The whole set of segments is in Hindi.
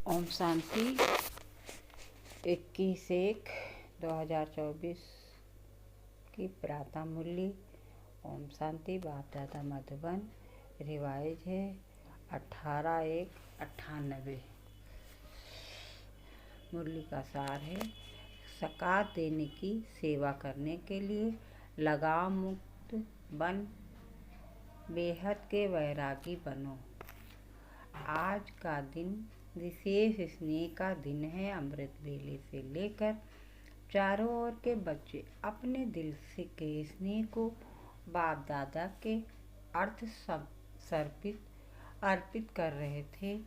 ओम शांति 21/1/2024 की प्रातः मुरली। ओम शांति। बाप दादा मधुबन। रिवाइज है 18/1/98। मुरली का सार है, सकात देने की सेवा करने के लिए लगाव मुक्त बन बेहद के वैरागी बनो। आज का दिन विशेष स्नेह का दिन है। अमृत वेले से लेकर चारों ओर के बच्चे अपने दिल से के स्नेह को बाप दादा के अर्पित कर रहे थे।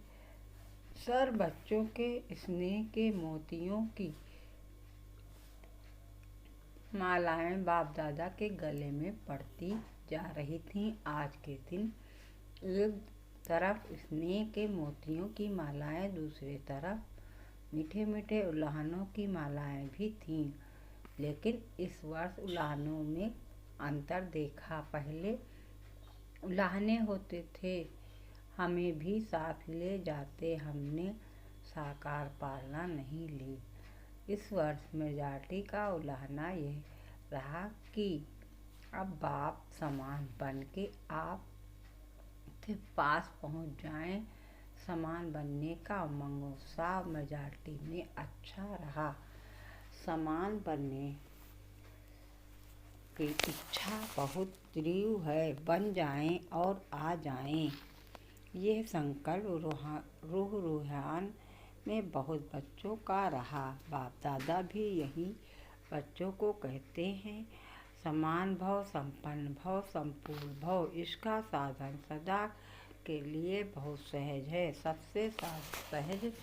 सर बच्चों के स्नेह के मोतियों की मालाएं बाप दादा के गले में पड़ती जा रही थीं। आज के दिन एक तरफ स्नेह के मोतियों की मालाएं, दूसरी तरफ मीठे मीठे उल्हानों की मालाएं भी थीं। लेकिन इस वर्ष उल्हानों में अंतर देखा। पहले उल्हाने होते थे, हमें भी साथ ले जाते, हमने साकार पालना नहीं ली। इस वर्ष मेजॉरिटी का उल्हाना यह रहा कि अब बाप समान बन के आप के पास पहुंच जाएं। समान बनने का उमंग उत्साह मेजॉरिटी में अच्छा रहा। समान बनने की इच्छा बहुत तीव्र है। बन जाएं और आ जाएं, यह संकल्प रूहान में बहुत बच्चों का रहा। बाप दादा भी यही बच्चों को कहते हैं, समान भव, संपन्न भव, संपूर्ण भव। इसका साधन सदा के लिए बहुत सहज है। सबसे सहज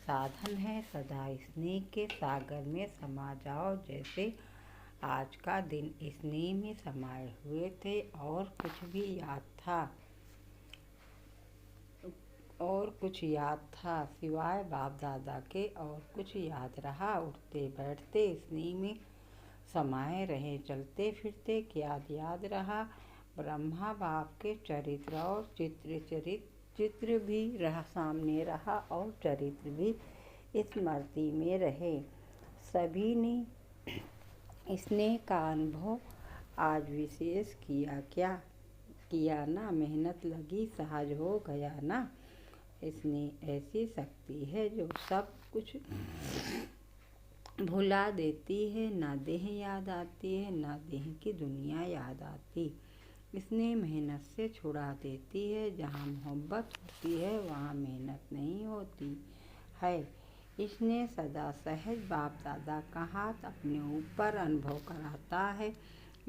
साधन है सदा स्नेह के सागर में समा जाओ। जैसे आज का दिन स्नेह में समाये हुए थे और कुछ याद था सिवाय बाप दादा के, और कुछ याद रहा। उठते बैठते स्नेह में समाये रहे, चलते फिरते क्या याद रहा। ब्रह्मा बाप के चरित्र और चित्र भी सामने रहा और चरित्र भी स्मृति में रहे। सभी ने स्नेह का अनुभव आज विशेष किया ना। मेहनत लगी, सहज हो गया ना। स्नेह ऐसी शक्ति है जो सब कुछ भुला देती है। ना देह याद आती है, ना देह की दुनिया याद आती। स्नेह मेहनत से छुड़ा देती है। जहाँ मोहब्बत होती है वहाँ मेहनत नहीं होती है। स्नेह सदा सहज बाप दादा का हाथ अपने ऊपर अनुभव कराता है।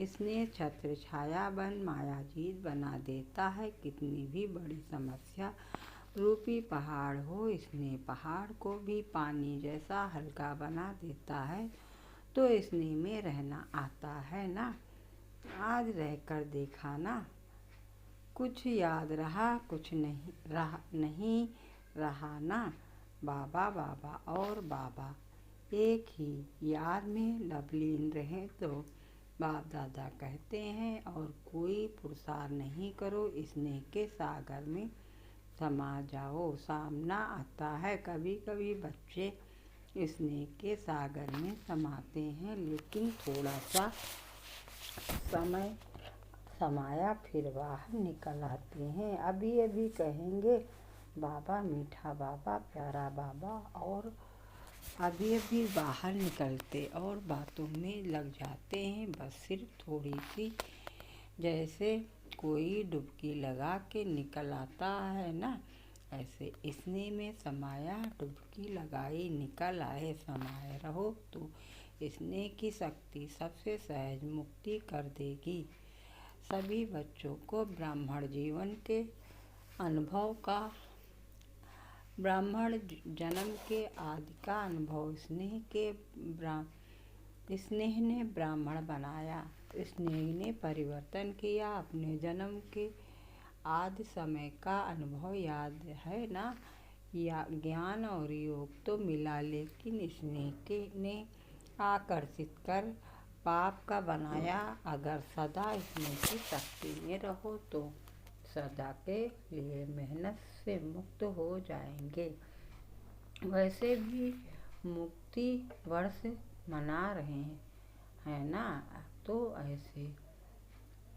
स्नेह छत्र छाया बन मायाजीत बना देता है। कितनी भी बड़ी समस्या रूपी पहाड़ हो, स्नेह पहाड़ को भी पानी जैसा हल्का बना देता है। तो स्नेह में रहना आता है ना। आज रहकर देखा ना। कुछ याद रहा, कुछ नहीं रहा ना। बाबा बाबा और बाबा एक ही याद में लवलीन रहे तो बाप दादा कहते हैं, और कोई पुरस्कार नहीं करो, स्नेह के सागर में समा जाओ। सामना आता है, कभी कभी बच्चे स्नेह के सागर में समाते हैं, लेकिन थोड़ा सा समय समाया फिर बाहर निकल आते हैं। अभी अभी कहेंगे बाबा मीठा बाबा प्यारा बाबा, और अभी अभी बाहर निकलते और बातों में लग जाते हैं। बस सिर्फ थोड़ी सी, जैसे कोई डुबकी लगा के निकल आता है ना, ऐसे स्नेह में समाया, डुबकी लगाई निकल आए। समाये रहो तो स्नेह की शक्ति सबसे सहज मुक्ति कर देगी। सभी बच्चों को ब्राह्मण जीवन के अनुभव का, ब्राह्मण जन्म के आदि का अनुभव स्नेह ने ब्राह्मण बनाया। स्नेह ने परिवर्तन किया। अपने जन्म के आदि समय का अनुभव याद है ना। ज्ञान और योग तो मिला, लेकिन स्नेह ने आकर्षित कर पाप का बनाया। अगर सदा स्नेह की शक्ति में रहो तो सदा के लिए मेहनत से मुक्त हो जाएंगे। वैसे भी मुक्ति वर्ष मना रहे हैं ना, तो ऐसे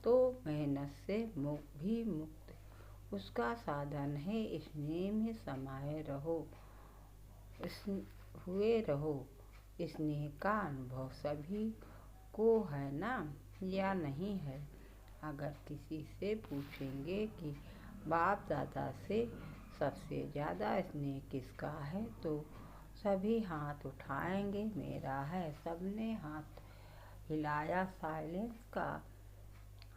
तो मेहनत से भी मुक्त उसका साधन है। स्नेह में समाये रहो, हुए रहो। स्नेह का अनुभव सभी को है ना, या नहीं है? अगर किसी से पूछेंगे कि बाप दादा से सबसे ज़्यादा स्नेह किसका है, तो सभी हाथ उठाएंगे, मेरा है। सबने हाथ हिलाया। साइलेंस का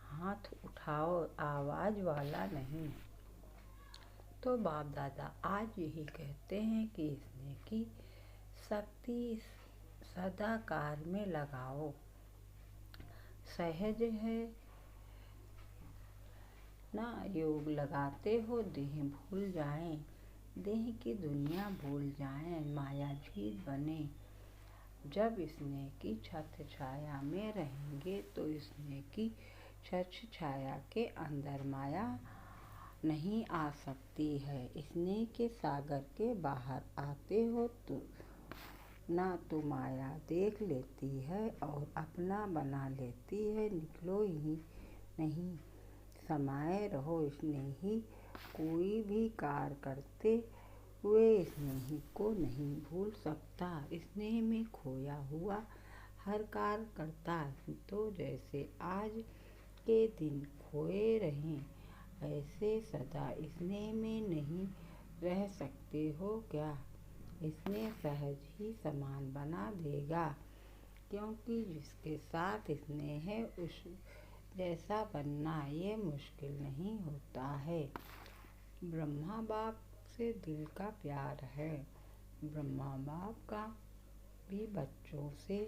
हाथ उठाओ, आवाज वाला नहीं। तो बाप दादा आज यही कहते हैं कि स्नेह की शक्ति सदा कार्य में लगाओ। सहज है ना, योग लगाते हो देह भूल जाएं, देह की दुनिया भूल जाएं, मायावीर बने। जब स्नेह की छत्र छाया में रहेंगे तो स्नेह की छत्र छाया के अंदर माया नहीं आ सकती है। स्नेह के सागर के बाहर आते हो तो ना तो माया देख लेती है और अपना बना लेती है। निकलो ही नहीं, समाये रहो। स्नेह ही कोई भी कार्य करते हुए स्नेह को नहीं भूल सकता। स्नेह में खोया हुआ हर कार्य करता। तो जैसे आज के दिन खोए रहें, ऐसे सदा स्नेह में नहीं रह सकते हो क्या? स्नेह सहज ही समान बना देगा, क्योंकि जिसके साथ स्नेह है उस जैसा बनना ये मुश्किल नहीं होता है। ब्रह्मा बाप से दिल का प्यार है। ब्रह्मा बाप का भी बच्चों से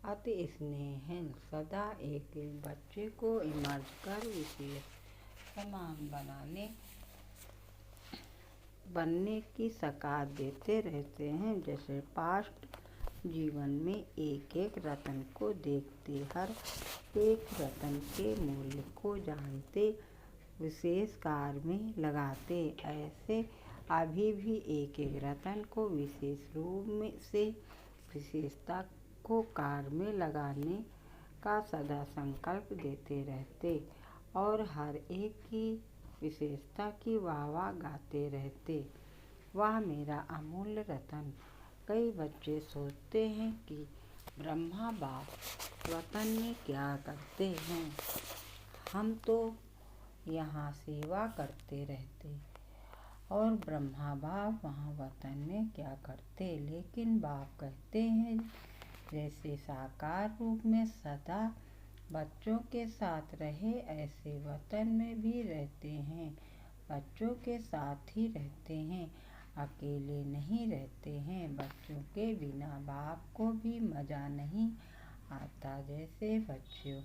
अति स्नेह है। सदा एक एक बच्चे को इमर्ज कर विशेष समान बनने की सकात देते रहते हैं। जैसे पास्ट जीवन में एक एक रतन को देखते, हर एक रतन के मूल्य को जानते, विशेष कार्य में लगाते, ऐसे अभी भी एक एक रतन को विशेष रूप में से विशेषता को कार्य में लगाने का सदा संकल्प देते रहते और हर एक की विशेषता की वाह वाह गाते रहते। वाह मेरा अमूल्य रतन। कई बच्चे सोचते हैं कि ब्रह्मा बाप वतन में क्या करते हैं, हम तो यहाँ सेवा करते रहते और ब्रह्मा बाप वहाँ वतन में क्या करते। लेकिन बाप कहते हैं जैसे साकार रूप में सदा बच्चों के साथ रहे, ऐसे वतन में भी रहते हैं, बच्चों के साथ ही रहते हैं, अकेले नहीं रहते हैं। बच्चों के बिना बाप को भी मज़ा नहीं आता। जैसे बच्चों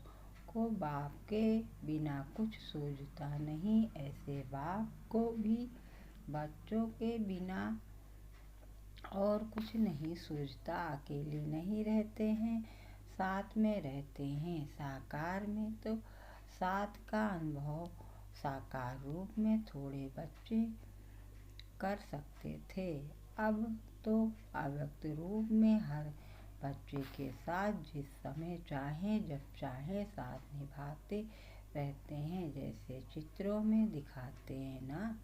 को बाप के बिना कुछ सूझता नहीं, ऐसे बाप को भी बच्चों के बिना और कुछ नहीं सूझता। अकेले नहीं रहते हैं, साथ में रहते हैं। साकार में तो साथ का अनुभव साकार रूप में थोड़े बच्चे कर सकते थे, अब तो अव्यक्त रूप में हर बच्चे के साथ जिस समय चाहे जब चाहे साथ निभाते रहते हैं। जैसे चित्रों में दिखाते हैं ना,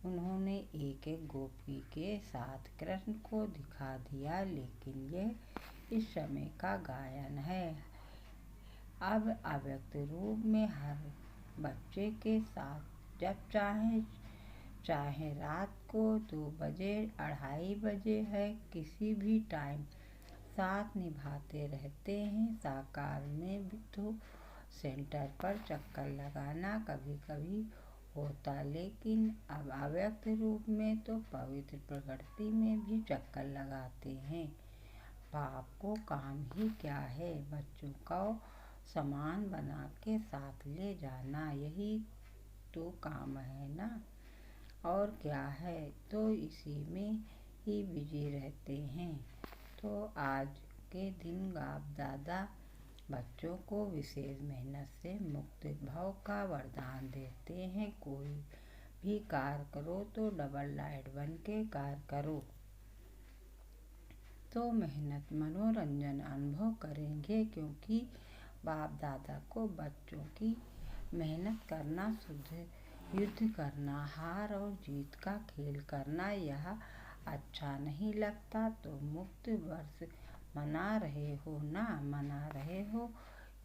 उन्होंने एक एक गोपी के साथ कृष्ण को दिखा दिया, लेकिन ये इस समय का गायन है। अब अव्यक्त रूप में हर बच्चे के साथ जब चाहे रात को 2 बजे 2:30 बजे है, किसी भी टाइम साथ निभाते रहते हैं। साकार में भी तो सेंटर पर चक्कर लगाना कभी कभी होता, लेकिन अब अव्यक्त रूप में तो पवित्र प्रकृति में भी चक्कर लगाते हैं। बाप को काम ही क्या है, बच्चों को समान बना के साथ ले जाना, यही तो काम है ना, और क्या है। तो इसी में ही बिजी रहते हैं। तो आज के दिन बाप दादा बच्चों को विशेष मेहनत से मुक्त भाव का वरदान देते हैं। कोई भी कार्य करो तो डबल लाइट बन के कार्य करो। तो मेहनत मनोरंजन अनुभव करेंगे, क्योंकि बाप दादा को बच्चों की मेहनत करना, युद्ध करना, हार और जीत का खेल करना यह अच्छा नहीं लगता। तो मुक्त वर्ष मना रहे हो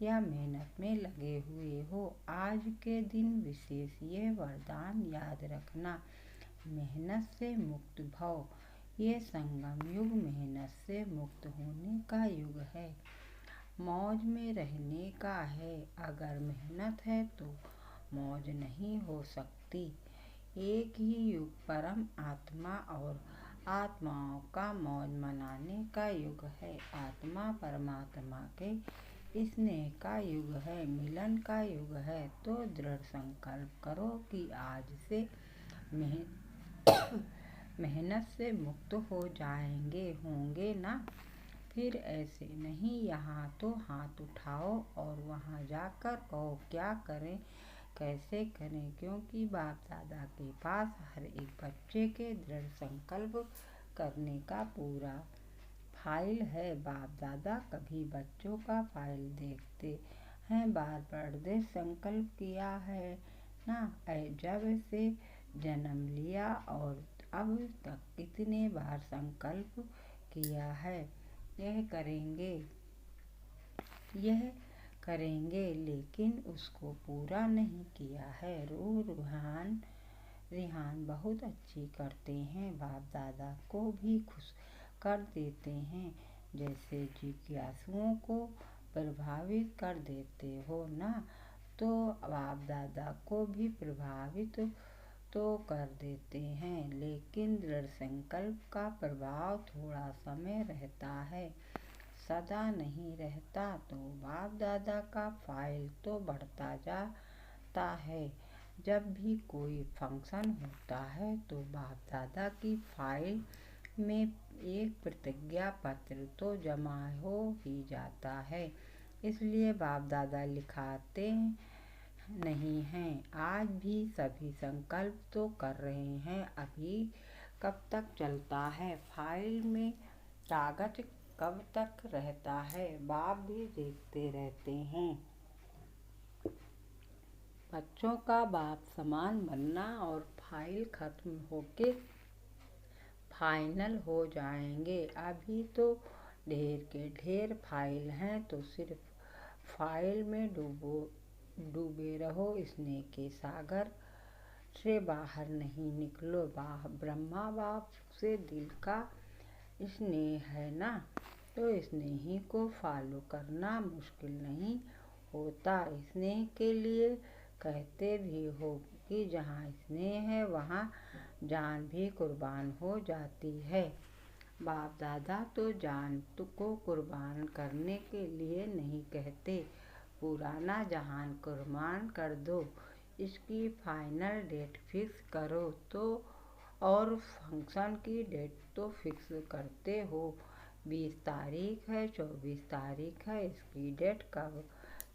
या मेहनत में लगे हुए हो, आज के दिन विशेष ये वरदान याद रखना। मेहनत से मुक्त भव। ये संगम युग मेहनत से मुक्त होने का युग है, मौज में रहने का है। अगर मेहनत है तो मौज नहीं हो सकती। एक ही युग परम आत्मा और आत्माओं का मौज मनाने का युग है। आत्मा परमात्मा के स्नेह का युग है, मिलन का युग है। तो दृढ़ संकल्प करो कि आज से मेहनत से मुक्त हो जाएंगे, होंगे ना? फिर ऐसे नहीं, यहाँ तो हाथ उठाओ और वहाँ जाकर कहो क्या करें, कैसे करें, क्योंकि बाप दादा के पास हर एक बच्चे के दृढ़ संकल्प करने का पूरा फाइल है। बाप दादा कभी बच्चों का फाइल देखते हैं, बार बर्थडे संकल्प किया है ना, जब से जन्म लिया और अब तक कितने बार संकल्प किया है। यह करेंगे लेकिन उसको पूरा नहीं किया है। रिहान बहुत अच्छी करते हैं, बाप दादा को भी खुश कर देते हैं, जैसे जिज्ञासुओं को प्रभावित कर देते हो ना, तो बाप दादा को भी प्रभावित तो कर देते हैं। लेकिन दृढ़ संकल्प का प्रभाव थोड़ा समय रहता है, सदा नहीं रहता। तो बाप दादा का फाइल तो बढ़ता जाता है। जब भी कोई फंक्शन होता है तो बाप दादा की फाइल में एक प्रतिज्ञा पत्र तो जमा हो ही जाता है, इसलिए बाप दादा लिखाते नहीं हैं। आज भी सभी संकल्प तो कर रहे हैं, अभी कब तक चलता है, फाइल में कागज कब तक रहता है, बाप भी देखते रहते हैं। बच्चों का बाप समान बनना और फाइल खत्म होके फाइनल हो जाएंगे। अभी तो ढेर के ढेर फाइल हैं, तो सिर्फ फाइल में डूबे रहो, स्नेह के सागर से बाहर नहीं निकलो। ब्रह्मा बाप से दिल का स्नेह है ना, तो स्नेही को फॉलो करना मुश्किल नहीं होता। स्नेह के लिए कहते भी हो कि जहाँ स्नेह है वहाँ जान भी कुर्बान हो जाती है। बाप दादा तो जान को कुर्बान करने के लिए नहीं कहते, पुराना जहान कुर्बान कर दो, इसकी फाइनल डेट फिक्स करो। तो और फंक्शन की डेट तो फिक्स करते हो, 20 तारीख है, 24 तारीख है, इसकी डेट कब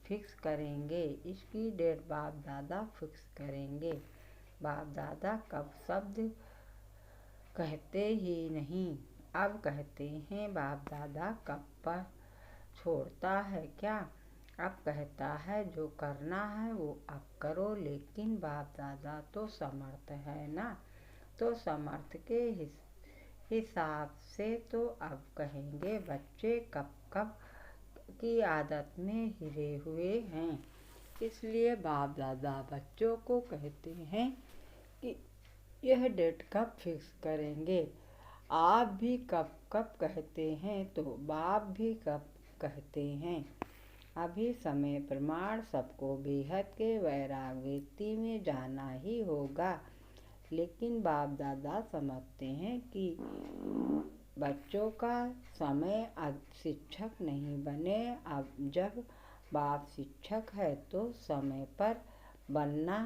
फिक्स करेंगे? इसकी डेट बाप दादा फिक्स करेंगे। बाप दादा कब शब्द कहते ही नहीं, अब कहते हैं। बाप दादा कब पर छोड़ता है क्या? अब कहता है जो करना है वो अब करो। लेकिन बाप दादा तो समर्थ है ना, तो समर्थ के हिसाब से तो अब कहेंगे। बच्चे कब कब की आदत में हिरे हुए हैं, इसलिए बाप दादा बच्चों को कहते हैं कि यह डेट कब फिक्स करेंगे। आप भी कब कब कहते हैं, तो बाप भी कब कहते हैं। अभी समय प्रमाण सबको बेहद के वैराग्य में जाना ही होगा, लेकिन बाप दादा समझते हैं कि बच्चों का समय अब शिक्षक नहीं बने। अब जब बाप शिक्षक है तो समय पर बनना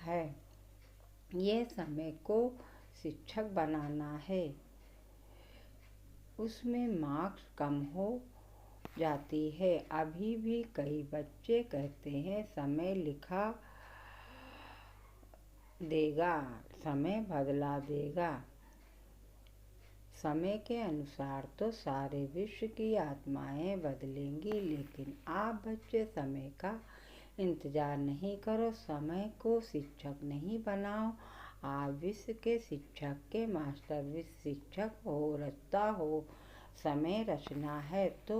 है, ये समय को शिक्षक बनाना है, उसमें मार्क्स कम हो जाती है। अभी भी कई बच्चे कहते हैं समय लिखा देगा, समय बदला देगा, समय के अनुसार तो सारे विश्व की आत्माएं बदलेंगी, लेकिन आप बच्चे समय का इंतजार नहीं करो, समय को शिक्षक नहीं बनाओ। आप विश्व के शिक्षक के मास्टर विश्व शिक्षक हो, रचता हो। समय रचना है तो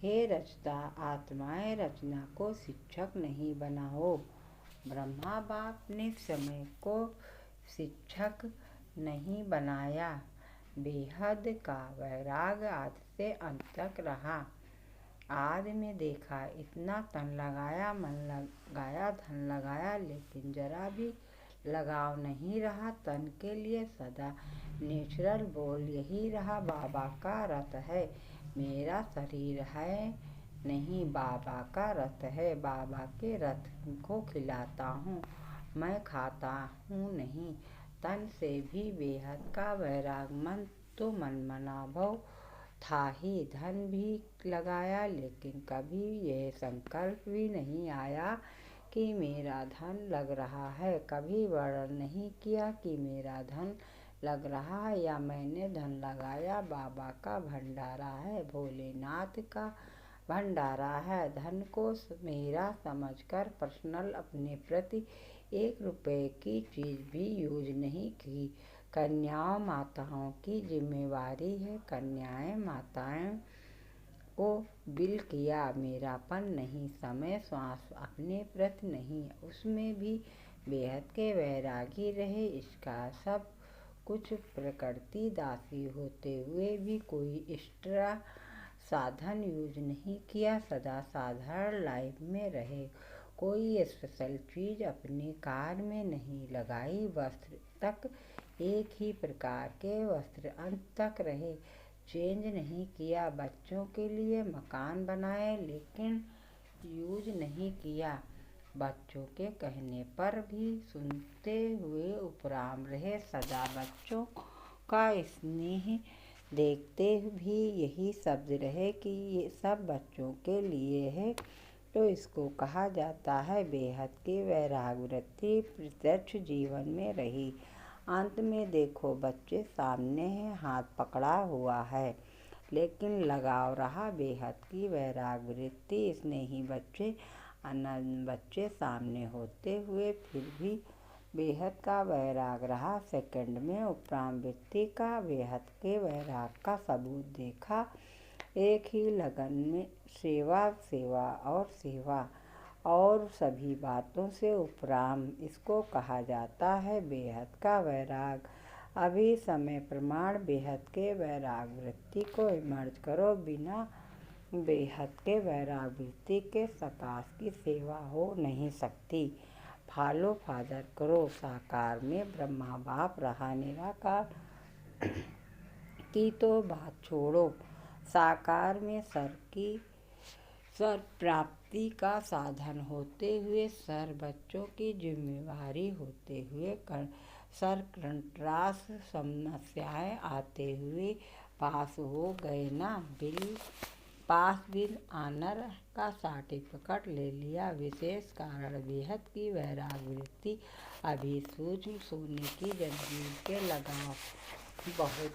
हे रचता आत्माएं, रचना को शिक्षक नहीं बनाओ। ब्रह्मा बाप ने समय को शिक्षक नहीं बनाया। बेहद का वैराग आदि से अंत तक रहा। आदि में देखा इतना तन लगाया, मन लगाया, धन लगाया, लेकिन जरा भी लगाव नहीं रहा तन के लिए। सदा नेचुरल बोल यही रहा, बाबा का रथ है, मेरा शरीर है नहीं, बाबा का रथ है। बाबा के रथ को खिलाता हूँ, मैं खाता हूँ नहीं। तन से भी बेहद का वैराग, मन तो मनमना भव था ही। धन भी लगाया, लेकिन कभी यह संकल्प भी नहीं आया कि मेरा धन लग रहा है। कभी वर्णन नहीं किया कि मेरा धन लग रहा है या मैंने धन लगाया। बाबा का भंडारा है, भोलेनाथ का भंडारा है। धन को मेरा समझकर पर्सनल अपने प्रति 1 रुपए की चीज़ भी यूज नहीं की। कन्याओं माताओं की जिम्मेवारी है, कन्याएं माताएं को बिल किया, मेरापन नहीं। समय श्वास अपने प्रति नहीं, उसमें भी बेहद के वैरागी रहे। इसका सब कुछ प्रकृति दासी होते हुए भी कोई एक्स्ट्रा साधन यूज नहीं किया। सदा साधारण लाइफ में रहे, कोई स्पेशल चीज़ अपने कार में नहीं लगाई। वस्त्र तक एक ही प्रकार के वस्त्र अंत तक रहे, चेंज नहीं किया। बच्चों के लिए मकान बनाए, लेकिन यूज नहीं किया। बच्चों के कहने पर भी सुनते हुए उपराम रहे। सदा बच्चों का स्नेह देखते भी यही शब्द रहे कि ये सब बच्चों के लिए है, तो इसको कहा जाता है बेहद की वैराग वृत्ति प्रत्यक्ष जीवन में रही। अंत में देखो बच्चे सामने हैं, हाथ पकड़ा हुआ है, लेकिन लगाव रहा बेहद की वैराग वृत्ति। स्नेही बच्चे, आनंद बच्चे सामने होते हुए फिर भी बेहद का वैराग रहा। सेकंड में उपराम वृत्ति का बेहद के वैराग का सबूत देखा। एक ही लगन में सेवा, सेवा और सेवा और सभी बातों से उपराम, इसको कहा जाता है बेहद का वैराग। अभी समय प्रमाण बेहद के वैराग वृत्ति को इमर्ज करो। बिना बेहद के वैराग वृत्ति के सकाश की सेवा हो नहीं सकती। फॉलो फादर करो। साकार में ब्रह्मा बाप रहा, निराकार की तो बात छोड़ो। साकार में सर प्राप्ति का साधन होते हुए, सर बच्चों की जिम्मेवारी होते हुए, सर कंट्रास्ट समस्याएं आते हुए पास हो गए ना। पास विद ऑनर का सर्टिफिकेट ले लिया। विशेष कारण बेहद की वैराग वृत्ति। अभी सूक्ष्म सोने की जंजीर के लगाव बहुत,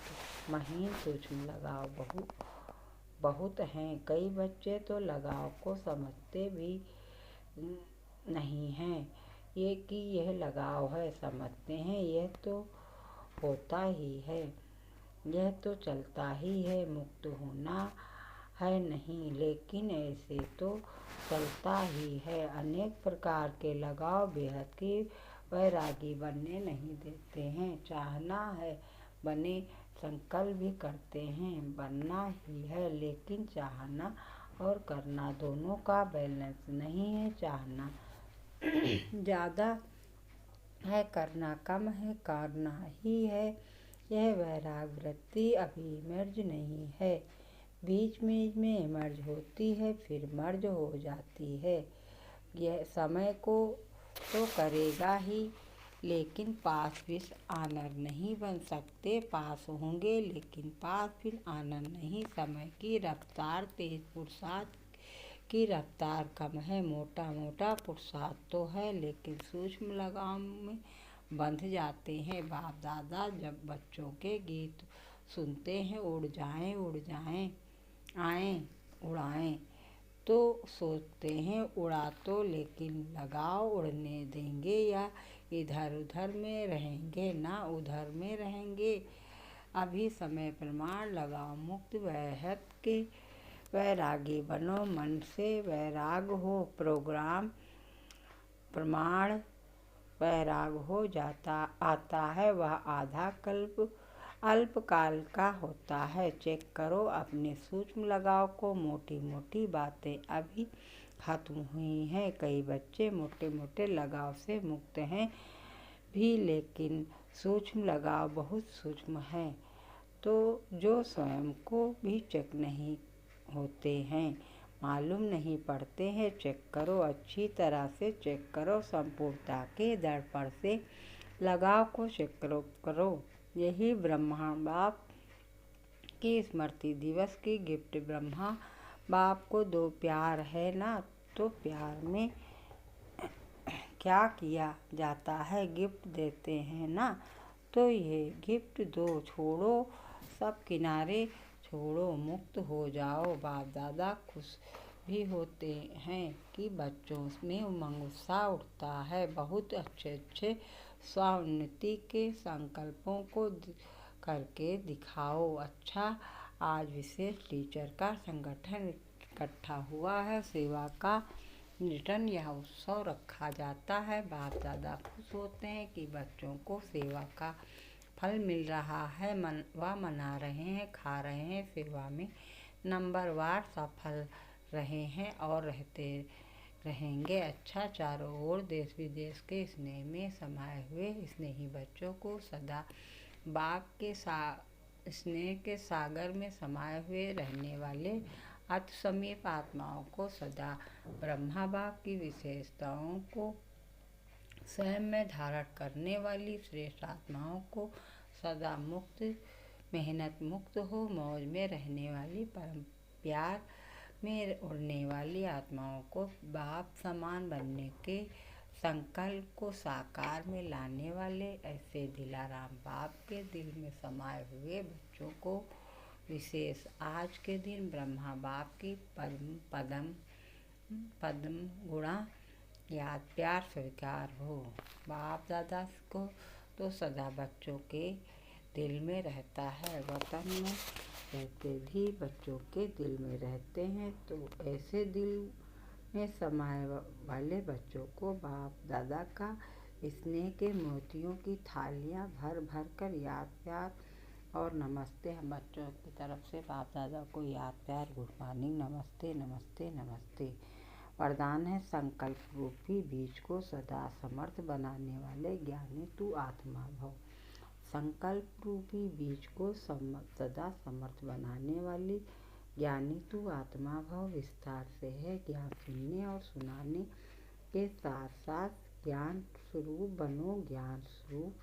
महीन सूक्ष्म लगाव बहुत हैं। कई बच्चे तो लगाव को समझते भी नहीं हैं, ये कि यह लगाव है। समझते हैं यह तो होता ही है, यह तो चलता ही है, मुक्त होना है नहीं, लेकिन ऐसे तो चलता ही है। अनेक प्रकार के लगाव बेहद की वैरागी बनने नहीं देते हैं। चाहना है बने, संकल्प भी करते हैं बनना ही है, लेकिन चाहना और करना दोनों का बैलेंस नहीं है। चाहना ज़्यादा है, करना कम है, करना ही है। यह वैराग वृत्ति अभी इमर्ज नहीं है, बीच में इमर्ज होती है, फिर मर्ज हो जाती है। यह समय को तो करेगा ही, लेकिन पास विद ऑनर नहीं बन सकते। पास होंगे लेकिन पास विद ऑनर नहीं। समय की रफ्तार तेज, पुरुषार्थ की रफ्तार कम है। मोटा मोटा पुरुषार्थ तो है, लेकिन सूक्ष्म लगाव में बंध जाते हैं। बाप दादा जब बच्चों के गीत सुनते हैं उड़ जाएं आएं उड़ाएं, तो सोचते हैं उड़ा तो लेकिन लगाओ उड़ने देंगे या इधर उधर में रहेंगे ना उधर में रहेंगे। अभी समय प्रमाण लगाओ मुक्त वहत के वैरागी बनो, मन से वैराग हो प्रोग्राम प्रमाण वैराग हो जाता आता है, वह आधा कल्प अल्पकाल का होता है। चेक करो अपने सूक्ष्म लगाव को, मोटी मोटी बातें अभी खत्म हुई हैं। कई बच्चे मोटे मोटे लगाव से मुक्त हैं भी, लेकिन सूक्ष्म लगाव बहुत सूक्ष्म है, तो जो स्वयं को भी चेक नहीं होते हैं, मालूम नहीं पड़ते हैं। चेक करो, अच्छी तरह से चेक करो, संपूर्णता के दर्पण से लगाव को चेक करो। यही ब्रह्मा बाप की स्मृति दिवस की गिफ्ट। ब्रह्मा बाप को 2 प्यार है ना, तो प्यार में क्या किया जाता है, गिफ्ट देते हैं ना, तो ये गिफ्ट दो, छोड़ो सब किनारे छोड़ो, मुक्त हो जाओ। बाप दादा खुश भी होते हैं कि बच्चों में उमंग उत्साह उठता है। बहुत अच्छे स्वावन्नति के संकल्पों को करके दिखाओ। अच्छा, आज विशेष टीचर का संगठन इकट्ठा हुआ है, सेवा का रिटर्न यह उत्सव रखा जाता है। बाप दादा खुश होते हैं कि बच्चों को सेवा का फल मिल रहा है, वह मना रहे हैं, खा रहे हैं, सेवा में नंबरवार सफल रहे हैं और रहते रहेंगे। अच्छा, चारों ओर देश विदेश के स्नेह में समाये हुए स्नेही बच्चों को सदा बाप के स्नेह के सागर में समाये हुए रहने वाले अति समीप आत्माओं को सदा ब्रह्मा बाप की विशेषताओं को स्वयं में धारण करने वाली श्रेष्ठ आत्माओं को सदा मुक्त मेहनत मुक्त हो मौज में रहने वाली परम प्यार में उड़ने वाली आत्माओं को बाप समान बनने के संकल्प को साकार में लाने वाले ऐसे दिलाराम बाप के दिल में समाये हुए बच्चों को विशेष आज के दिन ब्रह्मा बाप की पद्म गुणा याद प्यार स्वीकार हो। बाप दादा को तो सदा बच्चों के दिल में रहता है, वतन में रहते भी बच्चों के दिल में रहते हैं, तो ऐसे दिल में समाये वाले बच्चों को बाप दादा का स्नेह के मोतियों की थालियाँ भर भर कर याद प्यार और नमस्ते। हम बच्चों की तरफ से बाप दादा को याद प्यार, गुड मॉर्निंग, नमस्ते नमस्ते नमस्ते। वरदान है, संकल्प रूपी बीज को सदा समर्थ बनाने वाले ज्ञानी तू आत्मा भव। संकल्प रूपी बीज को सदा समर्थ बनाने वाली ज्ञानी तू आत्मा भव। विस्तार से है ज्ञान सुनने और सुनाने के साथ साथ ज्ञान स्वरूप बनो। ज्ञान स्वरूप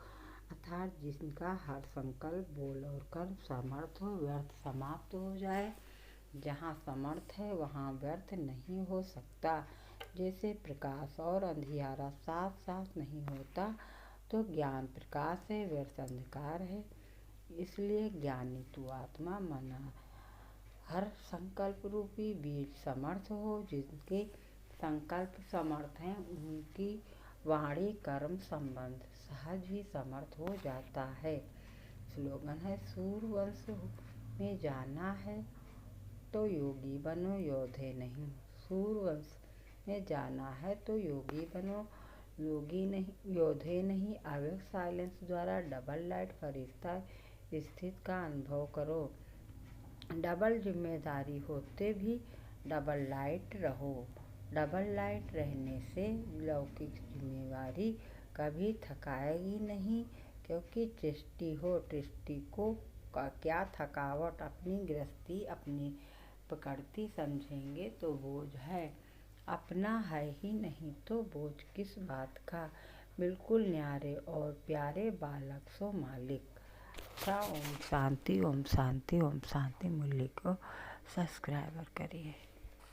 अर्थात जिनका हर संकल्प बोल और कर्म समर्थ हो, व्यर्थ समाप्त हो जाए। जहाँ समर्थ है वहाँ व्यर्थ नहीं हो सकता। जैसे प्रकाश और अंधियारा साथ साथ नहीं होता, तो ज्ञान प्रकाश है, व्यर्थ अंधकार है। इसलिए ज्ञानी तू आत्मा मना हर संकल्प रूपी बीज समर्थ हो। जिनके संकल्प समर्थ हैं उनकी वाणी कर्म संबंध सहज ही समर्थ हो जाता है। स्लोगन है, सूर्यवंश में जाना है तो योगी बनो, योधे नहीं। सूर्यवंश में जाना है तो योगी बनो, योगी नहीं, योधे नहीं। अवेक साइलेंस द्वारा डबल लाइट फरिश्ता स्थित का अनुभव करो। डबल जिम्मेदारी होते भी डबल लाइट रहो। डबल लाइट रहने से लौकिक जिम्मेवारी कभी थकाएगी नहीं, क्योंकि दृष्टि हो। दृष्टि को क्या थकावट, अपनी गृहस्थी अपनी पकड़ती समझेंगे तो बोझ है, अपना है ही नहीं तो बोझ किस बात का। बिल्कुल न्यारे और प्यारे बालक सो मालिक। अच्छा, ओम शांति ओम शांति ओम शांति। मूल्य को सब्सक्राइबर करिए।